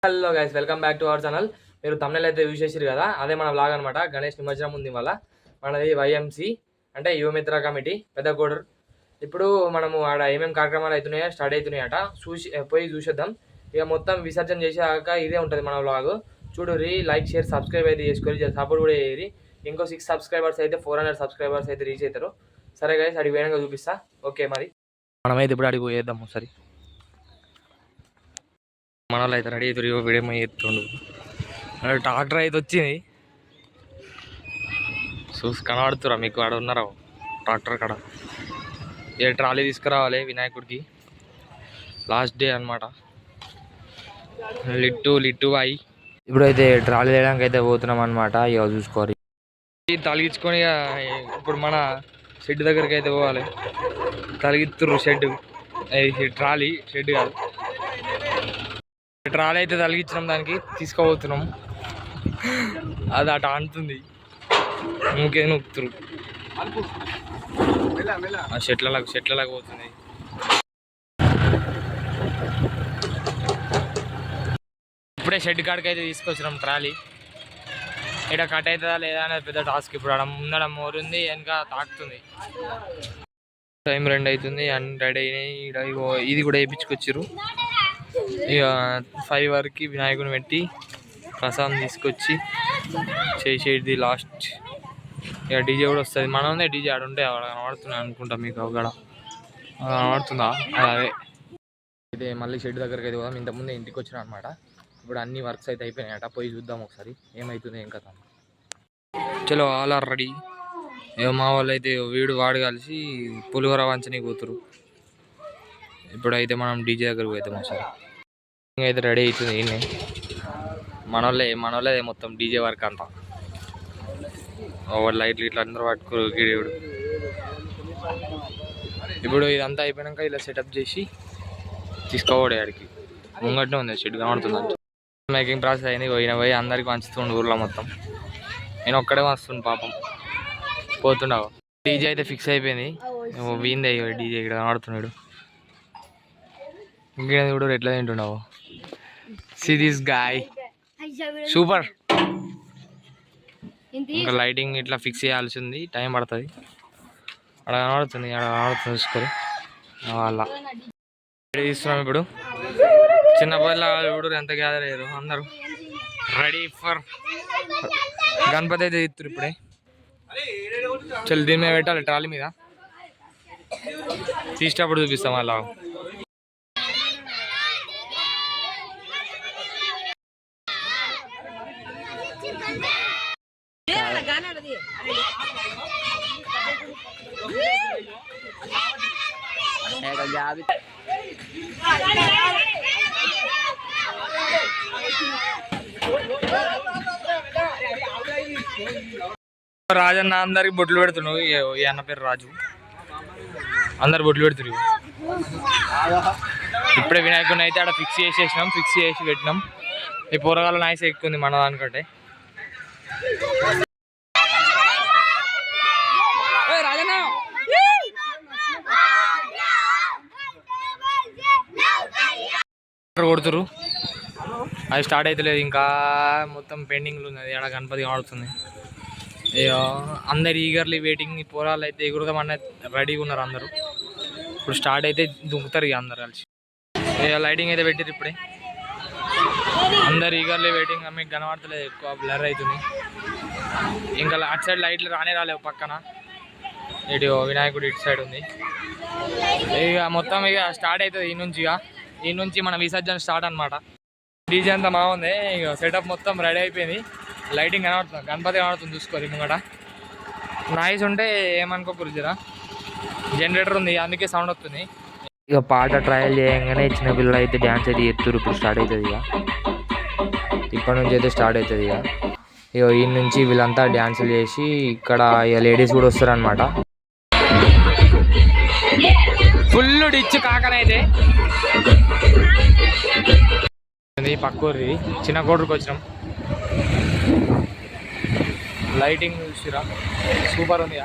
Hello guys, welcome back to our channel. మీరు తమిళ అయితే use చేసారు కదా, అదే మన బ్లాగ్ అనమాట. గణేష్ నిమజ్జనం ఉంది వల్ల మనది వైఎంసి అంటే యువమిత్ర కమిటీ పెద్ద కోడూరు. ఇప్పుడు మనము ఆడ ఏమేమి కార్యక్రమాలు అవుతున్నాయో స్టార్ట్ అవుతున్నాయట, పోయి చూసేద్దాం. ఇక మొత్తం విసర్జన చేసాక ఇదే ఉంటుంది మన బ్లాగ్. చూడుర్రి, లైక్ షేర్ సబ్స్క్రైబ్ అయితే చేసుకోవాలి, సపోర్ట్ కూడా చేయరి. ఇంకో 6 సబ్స్క్రైబర్స్ అయితే 400 సబ్స్క్రైబర్స్ అయితే రీచ్ అవుతారు. సరే గైస్, అడిగి వేయంగా చూపిస్తా. ఓకే, మరి మనమైతే ఇప్పుడు అడిగి పోయేద్దాం ఒకసారి. మనలో అయితే రెడీ అవుతారు, వీడియో ఎత్తుండు. ట్రాక్టర్ అయితే వచ్చింది, చూసి కనబడుతురా మీకు? ఆడ ఉన్నారా ట్రాక్టర్ కాడ? ఏ ట్రాలీ తీసుకురావాలి వినాయకుడికి, లాస్ట్ డే అనమాట. లిట్టు అయి ఇప్పుడైతే ట్రాలీ వేయడానికి అయితే పోతున్నాం అనమాట. ఇక చూసుకోవాలి, తలిగించుకొని ఇప్పుడు మన షెడ్ దగ్గరికి అయితే పోవాలి. తలిగిస్తుర్రు షెడ్, ట్రాలీ షెడ్ కాదు. ట్రాలీ అయితే తలిగించినాం, దానికి తీసుకుపోతున్నాం. అది అట అంటుంది, ఇంకేం నొక్కుతురు. చెట్లలాగా పోతుంది. ఇప్పుడే షెడ్ కాడికి అయితే తీసుకొచ్చినాం ట్రాలీ. ఇక్కడ కట్ అవుతుందా లేదా అనేది పెద్ద టాస్క్. ఇప్పుడు అక్కడ ముందర మోరుంది, వెనక తాకుతుంది. టైం 2 అవుతుంది, అన్ని రెడీ అయినాయి. ఇది కూడా వేయించుకొచ్చారు. ఇక 5 వరకు వినాయకుని పెట్టి ప్రసాదం తీసుకొచ్చి చేసేది లాస్ట్. ఇక డీజే కూడా వస్తుంది. మనమే డీజే ఆడ ఉంటే కనబడుతున్నాయి అనుకుంటా మీకు. అక్కడ కనబడుతుందా? అదే అయితే మళ్ళీ షెడ్ దగ్గరికి అయితే పోదాం. ఇంతకుముందే ఇంటికి వచ్చినా అనమాట. ఇప్పుడు అన్ని వర్క్స్ అయితే అయిపోయినాయట, పోయి చూద్దాం ఒకసారి ఏమవుతుంది ఏం కథ. చలో, ఆల్ ఆర్ రెడీ. మా వాళ్ళు అయితే వాడు కలిసి పులిహోర వంచనీకి పోతురు. ఇప్పుడైతే మనం డీజే దగ్గరికి పోతాం ఒకసారి. అయితే రెడీ అవుతుంది. ఈయన మనోళ్ళే మొత్తం డీజే వర్క్ అంతా. లైట్లు ఇట్లా అందరూ పట్టుకోరు గిడేవుడు. ఇప్పుడు ఇదంతా అయిపోయాక ఇలా సెటప్ చేసి తీసుకోవడే ఆడికి. ముంగట్నే ఉంది షెడ్ కనబడుతుంది. మేకింగ్ ప్రాసెస్ అయింది. పోయి అందరికి పంచుతుండు ఊర్లో మొత్తం. నేను ఒక్కడే వస్తుండు పాపం, పోతుండవు. డీజే అయితే ఫిక్స్ అయిపోయింది. వీందే డీజే ఇక్కడ కనబడుతున్నాడు. ఇంకేది కూడా ఎట్లా తింటున్నావు? See this guy, super. ఇంకా లైటింగ్ ఇట్లా ఫిక్స్ చేయాల్సి ఉంది, టైం పడుతుంది. అక్కడ కనబడుతుంది చూసుకొని వాళ్ళ రెడీ తీస్తున్నాం. ఇప్పుడు చిన్న పిల్ల ఇప్పుడు ఎంత గ్యాదర్ అయ్యారు, అందరూ రెడీ ఫర్ గణపతి అయితే తీస్తారు ఇప్పుడే. చల్, దీని మీద పెట్టాలి, ట్రాలీ మీద తీసేటప్పుడు చూపిస్తాం అలా. రాజన్న అందరికి బొట్లు పెడుతున్నావు. ఈ అన్న పేరు రాజు. అందరు బొట్లు పెడుతున్నారు. ఇప్పుడే వినాయకుడిని అయితే ఆడ ఫిక్స్ చేసి పెట్టినాం. ఈ పూరగాల నాయిస్ ఎక్కువ ఉంది మన దానికంటే. కొడుతురు, అది స్టార్ట్ అవుతలేదు ఇంకా, మొత్తం పెండింగ్లు ఉన్నది. ఆడ గణపతి ఆడుతుంది. అందరు ఈగర్లీ వెయిటింగ్. పోరాలు అయితే ఎగురుదామన్న రెడీగా ఉన్నారు అందరూ. ఇప్పుడు స్టార్ట్ అయితే దుంకుతారు ఇక అందరు కలిసి. లైటింగ్ అయితే పెట్టారు ఇప్పుడే. అందరు ఈగర్లీ వెయిటింగ్. మీకు కనబడతలేదు, ఎక్కువ బ్లర్ అవుతుంది. ఇంకా అటు సైడ్ లైట్లు రాలేవు పక్కన. ఇటు వినాయకుడు ఇటు సైడ్ ఉంది. ఇక మొత్తం ఇక స్టార్ట్ అవుతుంది. ఈ నుంచి మన విసర్జన స్టార్ట్ అనమాట. డీజే అంతా బాగుంది. ఇక సెటప్ మొత్తం రెడీ అయిపోయింది. లైటింగ్ కనబడుతుంది, గణపతి కనబడుతుంది. చూసుకోరు ముంగట. నాయిస్ ఉంటే ఏమనుకోకూడదు, జరా జనరేటర్ ఉంది అందుకే సౌండ్ వస్తుంది. ఇక పాట ట్రయల్ చేయగానే చిన్నపిల్లలు అయితే డ్యాన్స్ అయితే ఎత్తురు. ఇప్పుడు స్టార్ట్ అవుతుంది. ఇప్పటి నుంచి అయితే స్టార్ట్ అవుతుంది. ఇక ఈ నుంచి వీళ్ళంతా డ్యాన్సులు చేసి ఇక్కడ ఇక లేడీస్ కూడా వస్తారు అనమాట. ఫుల్ డిచ్ కాకనైతే పక్కూరి చిన్న కోటూరుకి వచ్చినాం. లైటింగ్ చూసిరా, సూపర్ ఉంది.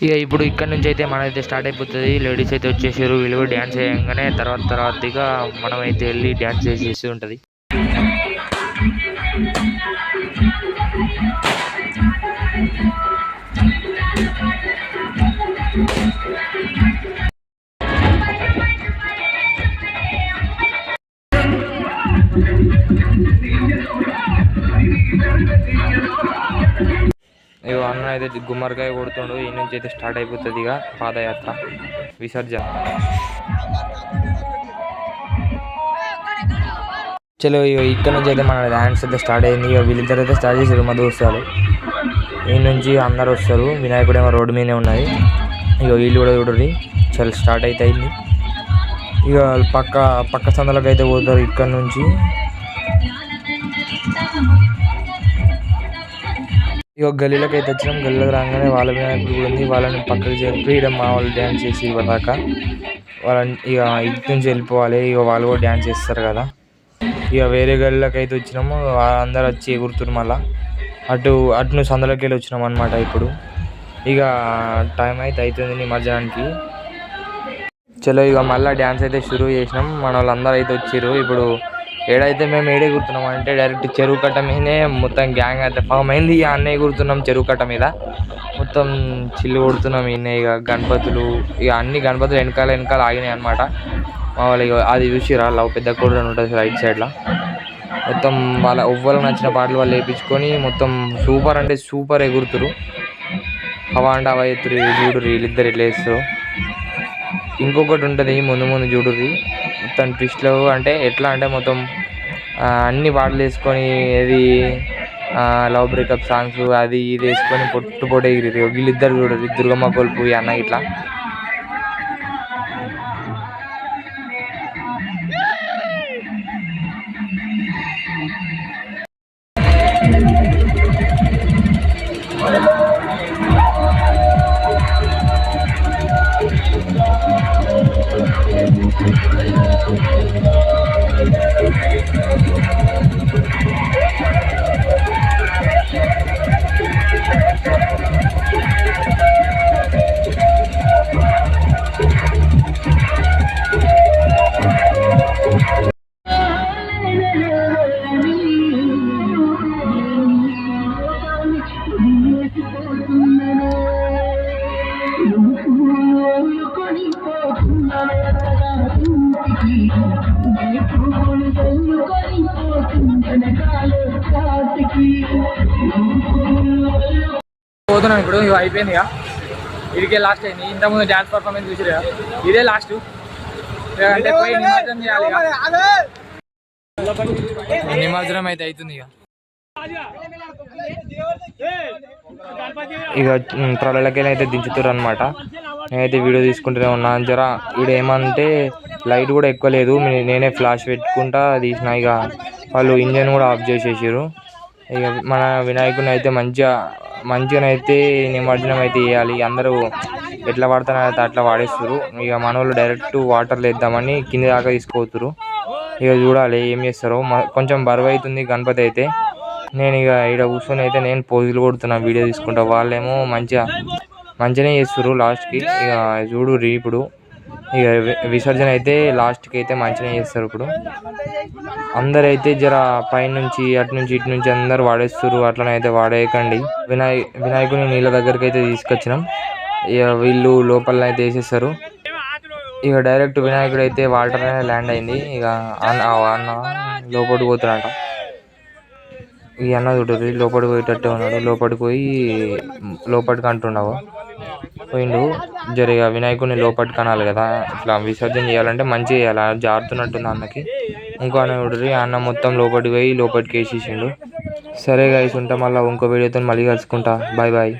ఇక ఇప్పుడు ఇక్కడ నుంచి అయితే మనైతే స్టార్ట్ అయిపోతుంది. లేడీస్ అయితే వచ్చేసారు, వీళ్ళు డ్యాన్స్ చేయగానే తర్వాత ఇక మనం అయితే వెళ్ళి డ్యాన్స్ చేసేసి ఉంటుంది. ఇక అన్న అయితే గుమ్మడికాయ కొడుతుండు. ఈ నుంచి అయితే స్టార్ట్ అయిపోతుంది ఇక పాదయాత్ర విసర్జన. చలో ఇక ఇక్కడ నుంచి అయితే మన డ్యాన్స్ అయితే స్టార్ట్ అయింది. ఇక వీళ్ళిద్దరు అయితే స్టార్ట్ చేశారు మా దోస్తులు. ఈ నుంచి అందరు వస్తారు. వినాయకుడు ఏమో రోడ్డు మీదనే ఉన్నది. ఇక వీళ్ళు కూడా చూడండి చలో స్టార్ట్ అయితే అయింది. ఇక పక్క సందులకు అయితే పోతారు ఇక్కడ నుంచి. ఇక గల్లీలోకి అయితే వచ్చినాం. గల్లీలోకి రాగానే వాళ్ళ వినాయకుడు కూడా ఉంది. వాళ్ళని పక్కకి చెప్పి ఇక్కడ మా వాళ్ళు డ్యాన్స్ చేసి ఇవ్వదాకా వాళ్ళని ఇక ఇటు నుంచి వెళ్ళిపోవాలి. ఇక వాళ్ళు కూడా డ్యాన్స్ చేస్తారు కదా. ఇక వేరే గల్లీలోకి అయితే వచ్చినాము. అందరు వచ్చి ఎగురుతున్నారు. మళ్ళీ అటు నుంచి సందులోకి వెళ్ళి వచ్చినాం అనమాట. ఇప్పుడు ఇక టైం అయితే అవుతుంది నిమజ్జనానికి. చలో ఇక మళ్ళీ డ్యాన్స్ అయితే షురూ చేసినాం. మన వాళ్ళందరూ అయితే వచ్చారు. ఇప్పుడు ఏడైతే మేము ఏడే కూర్చున్నాం అంటే డైరెక్ట్ చెరువు కట్ట మీదనే మొత్తం గ్యాంగ్ అయితే ఫామ్ అయింది. ఇక అన్నయ్య కూర్చున్నాం చెరువు కట్ట మీద. మొత్తం చిల్లు కొడుతున్నాం. ఇక గణపతులు ఇక అన్ని గణపతులు వెనకాల ఆగినాయి అనమాట. మా వాళ్ళు ఇక అది చూసిరా లవ్ పెద్ద కూడా ఉంటుంది రైట్ సైడ్లో. మొత్తం వాళ్ళ ఎవ్వరికి నచ్చిన పాటలు వాళ్ళు వేయించుకొని మొత్తం సూపర్ అంటే సూపర్ ఎగురుతురు. హవా అంటే హవా ఎత్తురు. చూడుర్రి వీళ్ళిద్దరు ఇట్లా వేస్తారు. ఇంకొకటి ఉంటుంది ముందు చూడుర్రి మొత్తం ట్విస్ట్లో అంటే ఎట్లా అంటే మొత్తం అన్ని పాటలు వేసుకొని ఏది లవ్ బ్రేకప్ సాంగ్స్ అది ఇది వేసుకొని పొట్టు ఎగిరి వీళ్ళిద్దరు చూడరు. దుర్గమ్మ కొలుపు అన్న ఇట్లా పోతున్నాం. ఇప్పుడు ఇవి అయిపోయింది ఇక ఇదికే లాస్ట్ అయింది. ఇంతకుముందు డ్యాన్స్ పర్ఫార్మెన్స్ చూసిరా ఇదే లాస్ట్. అంటే పోయి నిమజ్జనం చేయాలి. నిమజ్జనం అయితే అవుతుంది. ఇక ట్రాలీలకి అయితే దించుతారు అనమాట. నేనైతే వీడియో తీసుకుంటూనే ఉన్నా. జర వీడు ఏమంటే లైట్ కూడా ఎక్కువ లేదు. నేనే ఫ్లాష్ పెట్టుకుంటా తీసిన. ఇక వాళ్ళు ఇంజన్ కూడా ఆఫ్ చేసేసారు. ఇక మన వినాయకుని అయితే మంచిగానైతే నిమజ్జనం అయితే చేయాలి. అందరూ ఎట్లా వాడుతున్నారైతే అట్లా వాడేస్తారు. ఇక మన వాళ్ళు డైరెక్ట్ వాటర్లో వేద్దామని కింది దాకా తీసుకుపోతారు. ఇక చూడాలి ఏం చేస్తారో. కొంచెం బరువు అవుతుంది గణపతి అయితే. నేను ఇక ఇక్కడ కూర్చొని అయితే నేను పోజులు కొడుతున్నా వీడియో తీసుకుంటా. వాళ్ళేమో మంచిగానే చేస్తారు లాస్ట్కి. ఇక చూడు ఇప్పుడు ఇక విసర్జన అయితే లాస్ట్కి అయితే మంచిగానే చేస్తారు. ఇప్పుడు అందరైతే జర పైనుంచి అటు నుంచి ఇటు నుంచి అందరు వాడేస్తారు. అట్లనైతే వాడేయకండి. వినాయకుని నీళ్ళ దగ్గరికి అయితే తీసుకొచ్చినాం. ఇక వీళ్ళు లోపల అయితే వేసేస్తారు. ఇక డైరెక్ట్ వినాయకుడు అయితే వాటర్ ల్యాండ్ అయింది. ఇక అన్న లోపలికి పోతాడంట. ఈ అన్న చూడరు లోపలికి పోయేటట్టే ఉన్నాడు. లోపలికి పోయి లోపలికి అంటున్నావు పోయిండు. జరిగా వినాయకుడిని లోపలికి అనాలి కదా. ఇట్లా విసర్జన చేయాలంటే మంచిగా చేయాలి. జారుతున్నట్టుంది అన్నకి. ఇంకో అన్న చూడరు అన్న మొత్తం లోపలికి పోయి లోపలికి వేసేసిండు. సరే గైస్ ఉంటా. మళ్ళీ ఇంకో వీడియోతో మళ్ళీ కలుసుకుంటా. Bye bye.